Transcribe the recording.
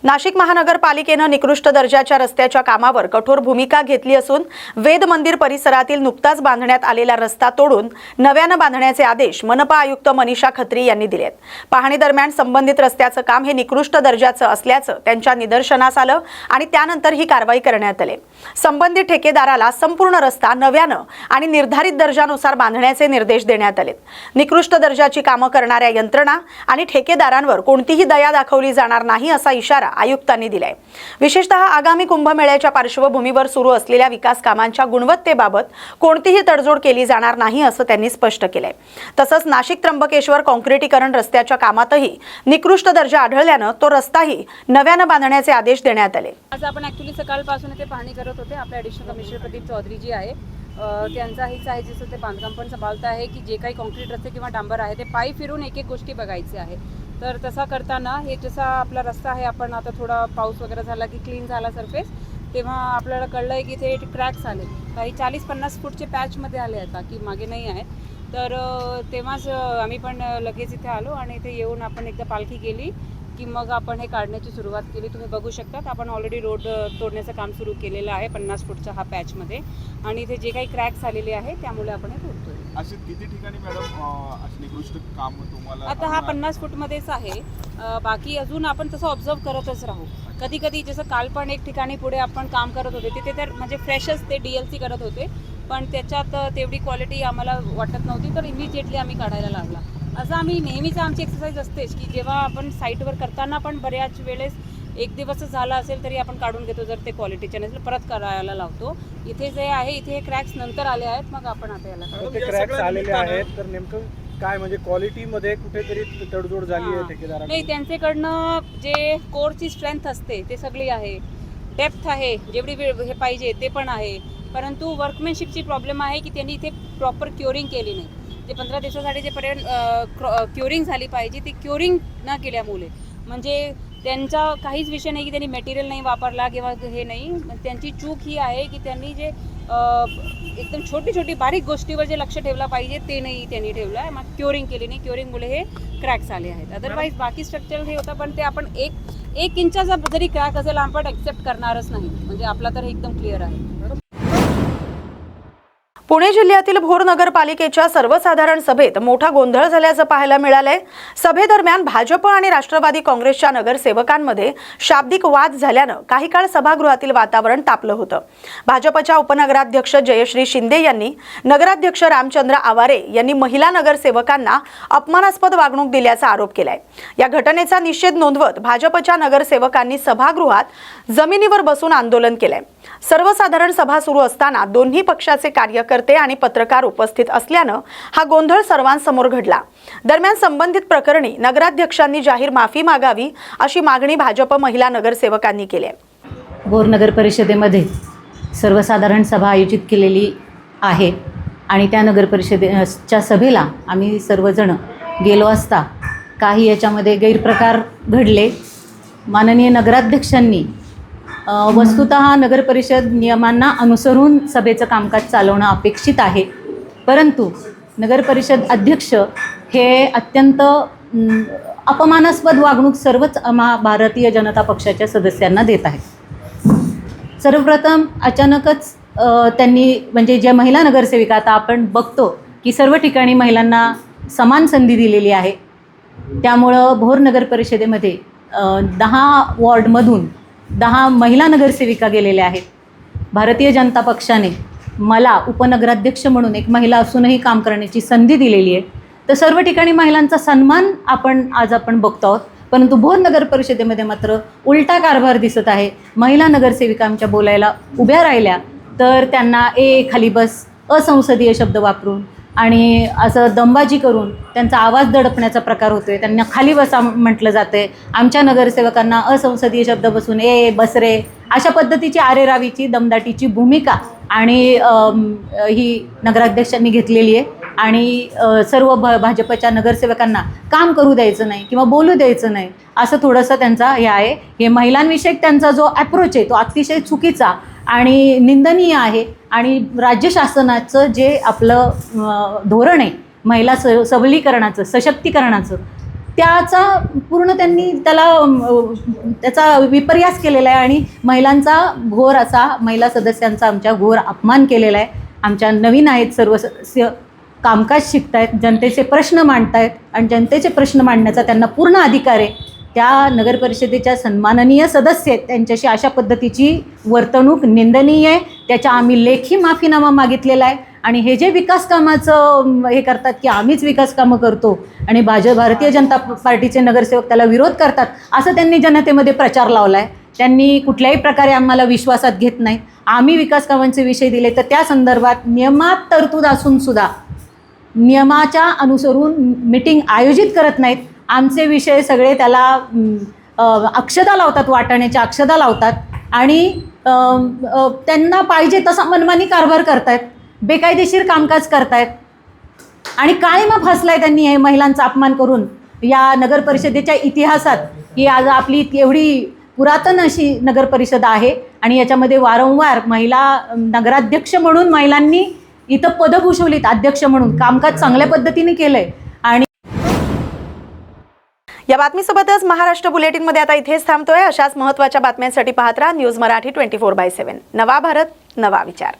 नाशिक महानगरपालिकेने निकृष्ट दर्जाच्या रस्त्याच्या कामावर कठोर भूमिका घेतली असून वेद मंदिर परिसरातील नुकताच बांधण्यात आलेला रस्ता तोडून नव्याने बांधण्याचे आदेश मनपा आयुक्त मनीषा खत्री यांनी दिलेत। पाहणी दरम्यान संबंधित रस्त्याचे काम हे निकृष्ट दर्जाचे असल्याचं त्यांच्या निदर्शनास आलं आणि त्यानंतर ही कारवाई करण्यात आली। संबंधित ठेकेदाराला संपूर्ण रस्ता नव्याने आणि निर्धारित दर्जानुसार बांधण्याचे निर्देश देण्यात आले। निकृष्ट दर्जाची कामे करणाऱ्या यंत्रणा आणि ठेकेदारांवर कोणतीही दया दाखवली जाणार नाही असा इशारा आयुक्तांनी दिलाय। विशेषतः आगामी कुंभमेळ्याच्या पार्श्वभूमीवर सुरू असलेल्या विकास कामांच्या गुणवत्तेबाबत कोणतीही तडजोड केली जाणार नाही असं त्यांनी स्पष्ट केलंय। तसंच नाशिक त्र्यंबकेश्वर काँक्रिटीकरण रस्त्याच्या कामातही निकृष्ट दर्जा आढळल्याने तो रस्ताही नव्याने बांधण्याचे आदेश देण्यात आले। आज आपण ॲक्च्युअली सकाळपासून इथे पाहणी करत होते। आपले ॲडिशनल कमिशनर प्रदीप चौधरी जी आहे त्यांचा हीच आहे, जसं ते बांधकाम पण सांभाळत आहे की जे काही कॉन्क्रीट रस्ते किंवा डांबर आहे ते पायी फिरून एक एक गोष्टी बघायची आहे। तर तसा करताना हे जसा आपला रस्ता आहे, आपण आता थोडा पाऊस वगैरे झाला की क्लीन झाला सरफेस, तेव्हा आपल्याला कळलं आहे की इथे क्रॅक्स आले, काही 40-50 फूटचे पॅचमध्ये आले आता की मागे नाही आहेत। तर तेव्हाच आम्ही पण लगेच इथे आलो आणि इथे येऊन आपण एकदा पालखी केली की मग आपण हे काढण्याची सुरुवात केली। तुम्ही बघू शकता आपण ऑलरेडी रोड तोडण्याचं काम सुरू केलेलं आहे 50 फूटच्या हा पॅचमध्ये, आणि इथे जे काही क्रॅक्स आलेले आहे त्यामुळे आपण हे तोडतोय। असे किती ठिकाणी मॅडम असे निकृष्ट काम तुम्हाला? आता हा 50 फूटमध्येच आहे, बाकी अजून आपण तसं ऑब्झर्व करतच राहू। कधी कधी जसं काल पण एक ठिकाणी पुढे आपण काम करत होते तिथे तर म्हणजे फ्रेशच ते DLC करत होते, पण त्याच्यात तेवढी क्वालिटी आम्हाला वाटत नव्हती, तर इमिजिएटली आम्ही काढायला लागला। असं आम्ही नेहमीच आमची एक्सरसाइज असतेच की जेव्हा आपण साईटवर करताना पण बऱ्याच वेळेस एक दिवस झाला असेल तरी आपण काढून घेतो, जर ते क्वालिटीचे नसेल परत करायला लावतो। इथे जे आहे इथे क्रॅक्स नंतर आले आहेत, मग आपण आता याला ते क्रॅक्स आलेले आहेत, तर नेमकं काय म्हणजे क्वालिटीमध्ये कुठेतरी तडजोड झाली आहे ठेकेदारांनी? नाही, त्यांच्याकडनं जे कोरची स्ट्रेंथ असते ते सगळी आहे, डेप्थ आहे जेवढी हे पाहिजे ते पण आहे, परंतु वर्कमॅनशिपची प्रॉब्लेम आहे की त्यांनी इथे प्रॉपर क्युरिंग केली नाही। ते 15 दिवसासाठी जे पर्यंत क्युरिंग झाली पाहिजे ती क्युरिंग न केल्यामुळे म्हणजे त्यांचा काहीच विषय नाही की त्यांनी मटेरियल नाही वापरला किंवा हे नाही, त्यांची चूक ही आहे की त्यांनी जे एकदम छोटी छोटी बारीक गोष्टीवर जे लक्ष ठेवलं पाहिजे ते नाही त्यांनी ठेवलं आहे, मग क्युरिंग केली नाही। क्युरिंगमुळे हे क्रॅक्स आले आहेत। अदरवाईज बाकी स्ट्रक्चरल हे होतं, पण ते आपण एक इंचाचा जरी क्रॅक असेल आपण ॲक्सेप्ट करणारच नाही, म्हणजे आपला तर हे एकदम क्लिअर आहे। पुणे जिल्ह्यातील भोर नगरपालिकेच्या सर्वसाधारण सभेत मोठा गोंधळ झाल्याचं पाहायला मिळालंय। सभेदरम्यान भाजप आणि राष्ट्रवादी काँग्रेसच्या नगरसेवकांमध्ये शाब्दिक वाद झाल्यानं काही काळ सभागृहातील वातावरण तापलं होतं। भाजपच्या उपनगराध्यक्ष जयश्री शिंदे यांनी नगराध्यक्ष रामचंद्र आवारे यांनी महिला नगरसेवकांना अपमानास्पद वागणूक दिल्याचा आरोप केलाय। या घटनेचा निषेध नोंदवत भाजपच्या नगरसेवकांनी सभागृहात जमिनीवर बसून आंदोलन केलंय। सर्वसाधारण सभा सुरू असताना दोन्ही पक्षाचे कार्यकर्ते आणि पत्रकार उपस्थित असल्यानं हा गोंधळ सर्वांसमोर घडला। दरम्यान संबंधित प्रकरणी नगराध्यक्षांनी जाहीर माफी मागावी अशी मागणी भाजप महिला नगरसेवकांनी केली आहे। भोर नगर परिषदेमध्ये सर्वसाधारण सभा आयोजित केलेली आहे आणि त्या नगर परिषदेच्या सभेला आम्ही सर्वजण गेलो असता काही याच्यामध्ये गैरप्रकार घडले। माननीय नगराध्यक्षांनी वस्तुतः नगर परिषद नियमांना अनुसरून सभेचं कामकाज चालवणं अपेक्षित आहे, परंतु नगर परिषद अध्यक्ष हे अत्यंत अपमानास्पद वागणूक सर्वच भारतीय जनता पक्षाच्या सदस्यांना देत आहेत। सर्वप्रथम अचानकच त्यांनी म्हणजे ज्या महिला नगरसेविका, आता आपण बघतो की सर्व ठिकाणी महिलांना समान संधी दिलेली आहे, त्यामुळं भोर नगर परिषदेमध्ये 10 वॉर्डमधून 10 महिला नगरसेविका गेलेल्या आहेत। भारतीय जनता पक्षाने मला उपनगराध्यक्ष म्हणून एक महिला असूनही काम करण्याची संधी दिलेली आहे, तर सर्व ठिकाणी महिलांचा सन्मान आज आपण बघतो आहोत, परंतु भोर नगर परिषदेमध्ये मात्र उलटा कारभार दिसत आहे। महिला नगरसेविका आमच्या बोलायला उभ्या राहिल्या तर त्यांना खाली बस असंसदीय शब्द वापरून आणि असं दंबाजी करून त्यांचा आवाज दडपण्याचा प्रकार होतोय। त्यांना खाली बसा म्हटलं जाते, आमच्या नगरसेवकांना असंसदीय शब्द बसून बस रे अशा पद्धतीची आरेरावीची दमदाटीची भूमिका आणि ही नगराध्यक्षांनी घेतलेली आहे आणि सर्व भाजपच्या नगरसेवकांना काम करू द्यायचं नाही किंवा बोलू द्यायचं नाही असं थोडंसं त्यांचा हे आहे। हे महिलांविषयक त्यांचा जो अप्रोच आहे तो अतिशय चुकीचा आणि निंदनीय आहे आणि राज्य शासनाचं जे आपलं धोरण आहे महिला सबलीकरणाचं, सशक्तीकरणाचं, त्याचा पूर्ण त्यांनी त्याचा विपर्यास केलेला आहे आणि महिलांचा घोर असा महिला सदस्यांचा आमच्या घोर अपमान केलेला आहे. आमच्या नवीन आहेत सर्व सदस्य, कामकाज शिकतायत, जनतेचे प्रश्न मांडतायत आणि जनतेचे प्रश्न मांडण्याचा त्यांना पूर्ण अधिकार आहे. त्या नगर परिषदेच्या सन्माननीय सदस्य आहेत, त्यांच्याशी अशा पद्धतीची वर्तणूक निंदनीय आहे. त्याच्या आम्ही लेखी माफीनामा मागितलेला आहे. आणि हे जे विकास कामाचं हे करतात की आम्हीच विकास कामं करतो आणि भारतीय जनता पार्टीचे नगरसेवक त्याला विरोध करतात, असं त्यांनी जनतेमध्ये प्रचार लावला आहे. त्यांनी कुठल्याही प्रकारे आम्हाला विश्वासात घेत नाही. आम्ही विकास कामांचे विषय दिले तर त्या संदर्भात नियमात तरतूद असून सुद्धा नियमाच्या अनुसरून मीटिंग आयोजित करत नाहीत. आमचे विषय सगळे त्याला अक्षता लावतात, वाटाण्याच्या अक्षता लावतात आणि त्यांना पाहिजे तसा मनमानी कारभार करतायत, बेकायदेशीर कामकाज करतायत आणि काळीमा फासलाय त्यांनी हे महिलांचा अपमान करून. या नगर परिषदेच्या इतिहासात ही आज आपली एवढी पुरातन अशी नगर परिषद आहे आणि याच्यामध्ये वारंवार महिला नगराध्यक्ष म्हणून महिलांनी इथं पदं भूषवलीत, अध्यक्ष म्हणून कामकाज चांगल्या पद्धतीने केलंय. आणि या बातमीसोबतच महाराष्ट्र बुलेटिनमध्ये आता इथेच थांबतोय. अशाच महत्त्वाच्या बातम्यांसाठी पाहत राहा न्यूज मराठी 24/7. नवा भारत, नवा विचार.